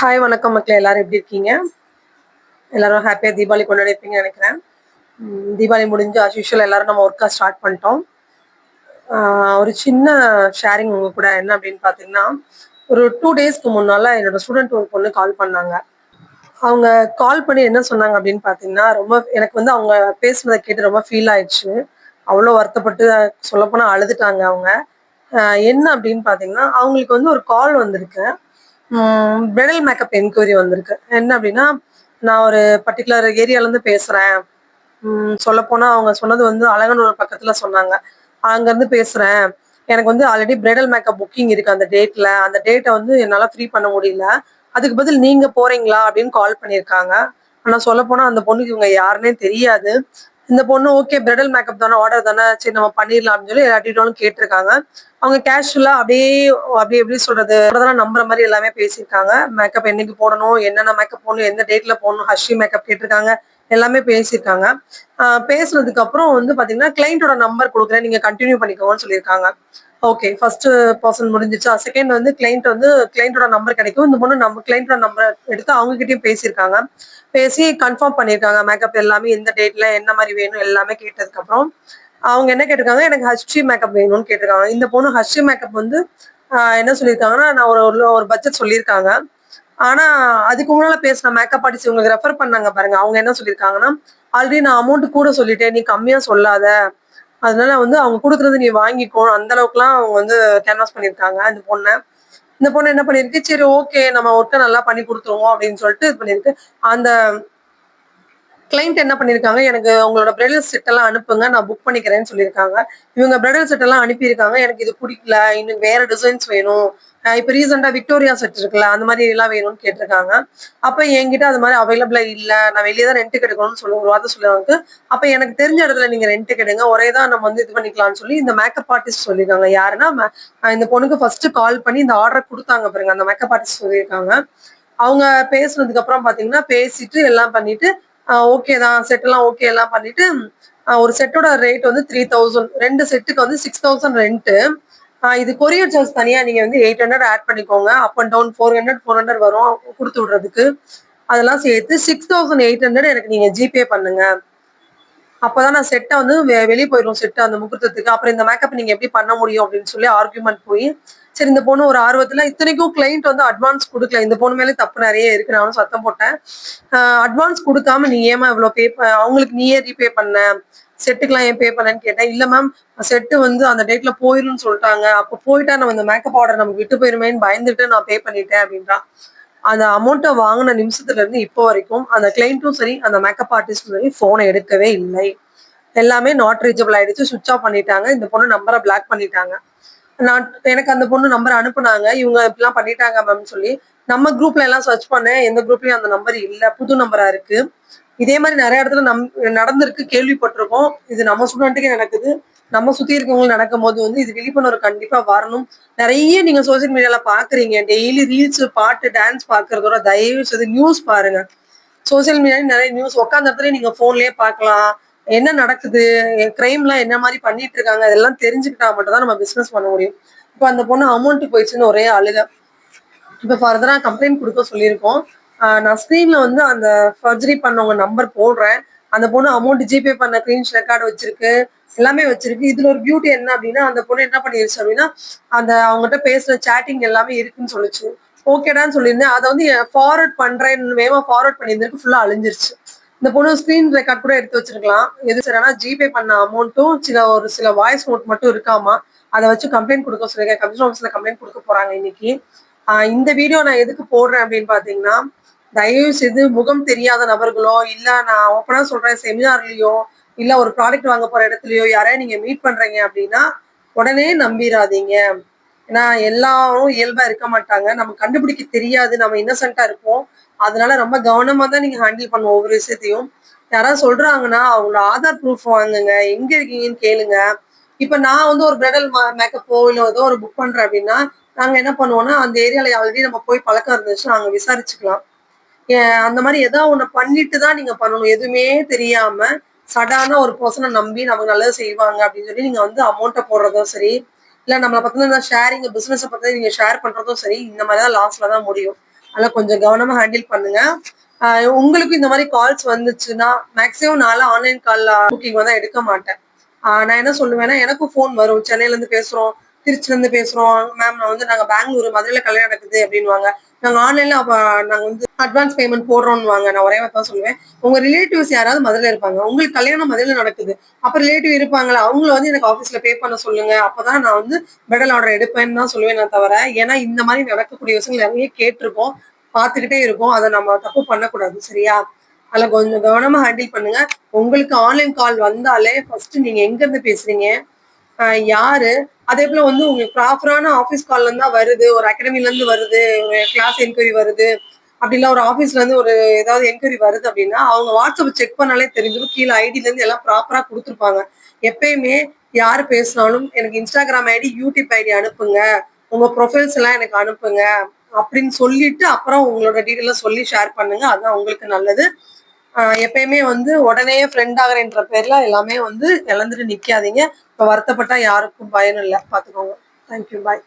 Hi வணக்கம் மக்களே, எல்லாரும் எப்படி இருக்கீங்க? எல்லாரும் ஹாப்பியாக தீபாவளி கொண்டாடிருப்பீங்கன்னு நினைக்கிறேன். தீபாவளி முடிஞ்சு ஆஸ் யூஷுவல் எல்லாரும் நம்ம ஒர்க்காக ஸ்டார்ட் பண்ணிட்டோம். ஒரு சின்ன ஷேரிங் உங்க கூட என்ன அப்படின்னு பார்த்தீங்கன்னா, ஒரு 2 டேஸ்க்கு முன்னால் என்னோட ஸ்டூடெண்ட் ஒரு பொண்ணு கால் பண்ணாங்க. அவங்க கால் பண்ணி என்ன சொன்னாங்க அப்படின்னு பார்த்தீங்கன்னா, ரொம்ப எனக்கு வந்து அவங்க பேசுனதை கேட்டு ரொம்ப ஃபீல் ஆயிடுச்சு. அவ்வளோ வருத்தப்பட்டு சொல்லப்போனால் அழுதுட்டாங்க அவங்க. என்ன அப்படின்னு பார்த்தீங்கன்னா, அவங்களுக்கு வந்து ஒரு கால் வந்திருக்கு. பிரைடல் மேக்கப் என்கொயரி வந்திருக்கு. என்ன அப்படின்னா, நான் ஒரு பர்ட்டிகுலர் ஏரியாலேருந்து பேசுகிறேன். சொல்லப்போனா அவங்க சொன்னது வந்து அலங்கநல்லூர் பக்கத்துல சொன்னாங்க. அங்கருந்து பேசுறேன். எனக்கு வந்து ஆல்ரெடி பிரைடல் மேக்கப் புக்கிங் இருக்கு அந்த டேட்ல. அந்த டேட்ட வந்து என்னால ஃப்ரீ பண்ண முடியல. அதுக்கு பதில் நீங்க போறீங்களா? அப்படின்னு கால் பண்ணியிருக்காங்க. ஆனா சொல்லப்போனா அந்த பொண்ணுக்கு இவங்க யாருன்னே தெரியாது. இந்த பொண்ணு ஓகே பிரைடல் மேக்கப் தானே, ஆர்டர் தானே, சரி நம்ம பண்ணிடலாம் அப்படின்னு சொல்லி எல்லா டீட்டெயிலும் கேட்டிருக்காங்க. அவங்க கேஷுவலா அப்படியே அப்படியே எப்படி சொல்றது, நம்புற மாதிரி எல்லாமே பேசியிருக்காங்க. மேக்கப் என்னைக்கு போடணும், என்னென்ன மேக்கப் போடணும், எந்த டேட்ல போடணும், ஹஷி மேக்கப் கேட்டிருக்காங்க. எல்லாமே பேசியிருக்காங்க. பேசுனதுக்கு அப்புறம் வந்து பாத்தீங்கன்னா, கிளையண்டோட நம்பர் குடுக்குறேன். நீங்க கன்டின்யூ பண்ணிக்கோங்கன்னு சொல்லியிருக்காங்க. ஓகே. ஃபர்ஸ்ட் பெர்சன் முடிஞ்சிருச்சா? செகண்ட் வந்து கிளையண்டோட நம்பர் கிடைக்கும். இந்த பொண்ணு கிளையண்டோட நம்பர் எடுத்து அவங்க கிட்டயும் பேசியிருக்காங்க. பேசி கன்ஃபார்ம் பண்ணியிருக்காங்க. மேக்கப் எல்லாமே எந்த டேட்ல என்ன மாரி வேணும் எல்லாமே கேட்டதுக்கப்புறம், அவங்க என்ன கேட்டிருக்காங்க, எனக்கு ஹச்டி மேக்கப் வேணும்னு கேட்டிருக்காங்க. இந்த பொண்ணு ஹச்டி மேக்கப் வந்து என்ன சொல்லியிருக்காங்கன்னா, நான் ஒரு ஒரு பட்ஜெட் சொல்லியிருக்காங்க. ஆனா, அதுக்கு முன்னால பேசின மேக்கப் ஆர்டிஸ்ட் இவங்களுக்கு ரெஃபர் பண்ணாங்க பாருங்க. அவங்க என்ன சொல்லியிருக்காங்கன்னா, ஆல்ரெடி நான் அமௌண்ட் கூட சொல்லிட்டேன். நீ கம்மியா சொல்லாத. அதனால வந்து அவங்க குடுக்குறது நீ வாங்கிக்கோ. அந்த அளவுக்குலாம் அவங்க வந்து கேன்வாஸ் பண்ணியிருக்காங்க இந்த பொண்ண. இந்த பொண்ணு என்ன பண்ணிருக்கு, சரி ஓகே நம்ம ஒர்க்க நல்லா பண்ணி குடுத்துருவோம் அப்படின்னு சொல்லிட்டு இது பண்ணிருக்கு. அந்த கிளைண்ட் என்ன பண்ணியிருக்காங்க, எனக்கு உங்களோட பிரைடல் செட் எல்லாம் அனுப்புங்க. நான் புக் பண்ணிக்கிறேன்னு சொல்லியிருக்காங்க. இவங்க பிரைடல் செட் எல்லாம் அனுப்பியிருக்காங்க. எனக்கு இது பிடிக்கல. இன்னும் வேற டிசைன்ஸ் வேணும். இப்ப ரீசெண்டா விக்டோரியா செட் இருக்குல்ல, அந்த மாதிரி எல்லாம் வேணும்னு கேட்டிருக்காங்க. அப்ப என்கிட்ட அது மாதிரி அவைலபிளா இல்ல. நான் வெளியே தான் ரெண்ட்டுக்கு எடுக்கணும்னு சொல்லி ஒரு வார்த்தை சொல்லுவாங்க. அப்ப எனக்கு தெரிஞ்ச இடத்துல நீங்க ரெண்ட்டுக்கு எடுங்க. ஒரே தான் நம்ம வந்து இது பண்ணிக்கலாம்னு சொல்லி இந்த மேக்கப் ஆர்டிஸ்ட் சொல்லியிருக்காங்க. யாருன்னா இந்த பொண்ணுக்கு ஃபர்ஸ்ட் கால் பண்ணி இந்த ஆர்டர் கொடுத்தாங்க பாருங்க. அந்த மேக்கப் ஆர்டிஸ்ட் சொல்லியிருக்காங்க. அவங்க பேசுனதுக்கு அப்புறம் பாத்தீங்கன்னா, பேசிட்டு எல்லாம் பண்ணிட்டு ஓகே தான், செட் எல்லாம் ஓகே எல்லாம் பண்ணிட்டு, ஒரு செட்டோட ரேட் வந்து 3000, 2 செட்டுக்கு வந்து 6000 ரெண்ட். இது கொரியர் சார்ஜ் தனியா நீங்க வந்து 800 ஆட் பண்ணிக்கோங்க. அப் அண்ட் டவுன் 400 வரும் குடுத்து விடுறதுக்கு. அதெல்லாம் சேர்த்து 6800 எனக்கு நீங்க ஜிபே பண்ணுங்க. அப்பதான் நான் செட்டை வந்து வெளியே போயிடும் செட் அந்த முகூர்த்தத்துக்கு. அப்புறம் இந்த மேக்கப் நீங்க எப்படி பண்ண முடியும் அப்படின்னு சொல்லி ஆர்குமெண்ட் போய், சரி இந்த பொண்ணு ஒரு ஆர்வத்துல, இத்தனைக்கும் கிளைண்ட் வந்து அட்வான்ஸ் கொடுக்கல. இந்த பொண்ணு மேலே தப்பு நிறைய இருக்கு. நானும் சத்தம் போட்டேன். அட்வான்ஸ் கொடுக்காம நீ ஏமா இவ்வளவு அவங்களுக்கு நீயே ரீபே பண்ண, செட்டுக்கெல்லாம் ஏன் பே பண்ணேன்னு கேட்டேன். இல்ல மேம், செட்டு வந்து அந்த டேட்ல போயிரும்னு சொல்லிட்டாங்க. அப்ப போயிட்டா நம்ம இந்த மேக்கப் ஆர்டர் நமக்கு விட்டு போயிருமேன்னு பயந்துட்டு நான் பே பண்ணிட்டேன் அப்படின்றான். அந்த அமௌண்ட்டை வாங்கின நிமிஷத்துல இருந்து இப்போ வரைக்கும் அந்த கிளைண்ட்டும் சரி, அந்த மேக்கப் ஆர்டிஸ்டும் சரி போனை எடுக்கவே இல்லை. எல்லாமே நாட் ரீச்சபிள் ஆயிடுச்சு. சுவிட்ச் ஆஃப் பண்ணிட்டாங்க. இந்த பொண்ணு நம்பரை பிளாக் பண்ணிட்டாங்க. நான் எனக்கு அந்த பொண்ணு நம்பர் அனுப்புனாங்க. இவங்க இப்படிலாம் பண்ணிட்டாங்க மேம் சொல்லி. நம்ம குரூப்ல எல்லாம் சர்ச் பண்ணேன். எந்த குரூப்லயும் அந்த நம்பர் இல்ல. புது நம்பரா இருக்கு. இதே மாதிரி நிறைய இடத்துல நடந்திருக்கு, கேள்விப்பட்டிருக்கோம். இது நம்ம ஸ்டூடெண்ட்டுக்கே நடக்குது. நம்ம சுத்தி இருக்கவங்களுக்கு நடக்கும் போது வந்து இது விழிப்புணர்வு கண்டிப்பா வரணும். நிறைய நீங்க சோசியல் மீடியால பாக்குறீங்க. டெய்லி ரீல்ஸ், பாட்டு, டான்ஸ் பாக்குறதோட தயவு செய்து நியூஸ் பாருங்க. சோசியல் மீடியால நிறைய நியூஸ் உட்காந்த இடத்துல நீங்க போன்லயே பாக்கலாம். என்ன நடக்குது, கிரைம்லாம் என்ன மாதிரி பண்ணிட்டு இருக்காங்க, அதெல்லாம் தெரிஞ்சுக்கிட்டா மட்டும் தான் நம்ம பிசினஸ் பண்ண முடியும். இப்போ அந்த பொண்ணு அமௌண்ட் போயிடுச்சுன்னு ஒரே அழுக. இப்போ ஃபர்தரா கம்ப்ளைண்ட் கொடுக்க சொல்லியிருக்கோம். நான் ஸ்க்ரீன்ல வந்து அந்த சர்ஜரி பண்ணவங்க நம்பர் போடுறேன். அந்த பொண்ணு அமௌண்ட் ஜிபே பண்ண கிரீன்ஸ் ரெக்கார்டு வச்சிருக்கு, எல்லாமே வச்சிருக்கு. இதுல ஒரு பியூட்டி என்ன அப்படின்னா, அந்த பொண்ணு என்ன பண்ணிருச்சு அப்படின்னா, அந்த அவங்ககிட்ட பேசுற சேட்டிங் எல்லாமே இருக்குன்னு சொல்லிச்சு. ஓகேடான்னு சொல்லியிருந்தேன். அதை வந்து ஃபார்வர்ட் பண்றேன்னு வேகமா ஃபார்வர்ட் பண்ணியிருந்திருக்கு, ஃபுல்லா அழிஞ்சிருச்சு. இந்த பொண்ணு ஸ்கிரீன் ரெக்கார்ட் கூட எடுத்து வச்சிருக்கலாம். எது சரினா ஜிபே பண்ண அமௌண்ட்டும் ஒரு சில வாய்ஸ் நோட் மட்டும் இருக்காமா. அதை வச்சு கம்ப்ளைண்ட் கொடுக்க சொல்லிருக்கேன். கமிஷன் ஆஃபீஸ்ல கம்ப்ளைண்ட் கொடுக்க போறாங்க இன்னைக்கு. இந்த வீடியோ நான் எதுக்கு போடுறேன் அப்படின்னு பாத்தீங்கன்னா, தயவு செய்து முகம் தெரியாத நபர்களோ, இல்ல நான் ஓப்பனா சொல்றேன் செமினார்லயோ, இல்ல ஒரு ப்ராடக்ட் வாங்க போற இடத்துலயோ யாரையும் நீங்க மீட் பண்றீங்க அப்படின்னா உடனே நம்பிடாதீங்க. ஏன்னா எல்லாரும் இயல்பா இருக்க மாட்டாங்க. நம்ம கண்டுபிடிக்க தெரியாது. நம்ம இன்னசென்ட்டா இருப்போம். அதனால ரொம்ப கவனமா தான் நீங்க ஹேண்டில் பண்ணுவோம் ஒவ்வொரு விஷயத்தையும். யாராவது சொல்றாங்கன்னா அவங்களோட ஆதார் ப்ரூஃப் வாங்குங்க. எங்க இருக்கீங்கன்னு கேளுங்க. இப்ப நான் வந்து ஒரு பிரைடல் மேக்கப்போ இல்ல ஏதோ ஒரு புக் பண்றேன் அப்படின்னா, நாங்க என்ன பண்ணுவோம்னா, அந்த ஏரியால ஆல்ரெடி நம்ம போய் பழக்கம் இருந்துச்சுன்னா நாங்க விசாரிச்சுக்கலாம். அந்த மாதிரி ஏதாவது ஒண்ணு பண்ணிட்டு தான் நீங்க பண்ணணும். எதுவுமே தெரியாம சடானா ஒரு பர்சனை நம்பி நமக்கு நல்லது செய்வாங்க அப்படின்னு சொல்லி நீங்க வந்து அமௌண்ட்டை போடுறதும் சரி, இல்ல நம்மளை பத்தின ஷேரிங் பிசினஸை பத்தி நீங்க ஷேர் பண்றதும் சரி, இந்த மாதிரி தான் லாஸ்ல தான் முடியும். அதெல்லாம் கொஞ்சம் கவனமா ஹேண்டில் பண்ணுங்க. உங்களுக்கு இந்த மாதிரி கால்ஸ் வந்துச்சுன்னா மேக்ஸிமம் நான்லாம் ஆன்லைன் கால் புக்கிங் வந்து எடுக்க மாட்டேன். நான் என்ன சொல்லுவேன்னா, எனக்கும் ஃபோன் வரும். சென்னையில இருந்து பேசுறோம், திருச்சில இருந்து பேசுறோம். மேம் நான் வந்து நாங்க பெங்களூர், மதுரையில கல்யாணம் நடக்குது அப்படின்னுவாங்க. நாங்க ஆன்லைன்ல நாங்க வந்து அட்வான்ஸ் பேமெண்ட் போடுறோம்னுவாங்க. நான் ஒரே வார்த்தை தான் சொல்லுவேன். உங்க ரிலேட்டிவ்ஸ் யாராவது மதுரையில இருப்பாங்க. உங்களுக்கு கல்யாணம் மதுரையில நடக்குது. அப்ப ரிலேட்டிவ் இருப்பாங்களா? அவங்கள வந்து எனக்கு ஆஃபீஸ்ல பே பண்ண சொல்லுங்க. அப்பதான் நான் வந்து பெடல் ஆர்டர் எடுப்பேன்னு தான் சொல்லுவேனே தவிர, ஏன்னா இந்த மாதிரி நடக்கக்கூடிய விஷயங்கள் நிறைய கேட்டிருக்கோம். பார்த்துக்கிட்டே இருக்கோம். அத நம்ம தப்பு பண்ணக்கூடாது. சரியா? அதுல கொஞ்சம் கவனமா ஹேண்டில் பண்ணுங்க. உங்களுக்கு ஆன்லைன் கால் வந்தாலே ஃபர்ஸ்ட் நீங்க எங்க இருந்து பேசுறீங்க? யாரு? அதேபோல வந்து உங்களுக்கு ப்ராப்பரான ஆஃபீஸ் கால்ல இருந்தா வருது. ஒரு அகாடமில இருந்து வருது. ஒரு கிளாஸ் என்குயரி வருது. அப்படி இல்ல ஒரு ஆஃபீஸ்ல இருந்து ஒரு ஏதாவது என்குயரி வருது அப்படின்னா, அவங்க வாட்ஸ்அப் செக் பண்ணாலே தெரிஞ்சிரும். கீழ ஐடில இருந்து எல்லாம் ப்ராப்பரா குடுத்துருப்பாங்க. எப்பயுமே யாரு பேசினாலும் எனக்கு Instagram ஐடி, YouTube ஐடி அனுப்புங்க. உங்க ப்ரொஃபைல்ஸ் எல்லாம் எனக்கு அனுப்புங்க. அப்படின்னு சொல்லிட்டு அப்புறம் உங்களோட டீட்டெயில சொல்லி ஷேர் பண்ணுங்க. அதுதான் உங்களுக்கு நல்லது. எப்பயுமே வந்து உடனே ஃப்ரெண்ட் ஆகுறேன்ற பேர்ல எல்லாமே வந்து இழந்துட்டு நிக்காதீங்க. இப்ப வருத்தப்பட்டா யாருக்கும் பயன் இல்ல. பாத்துக்கோங்க. தேங்க்யூ. பாய்.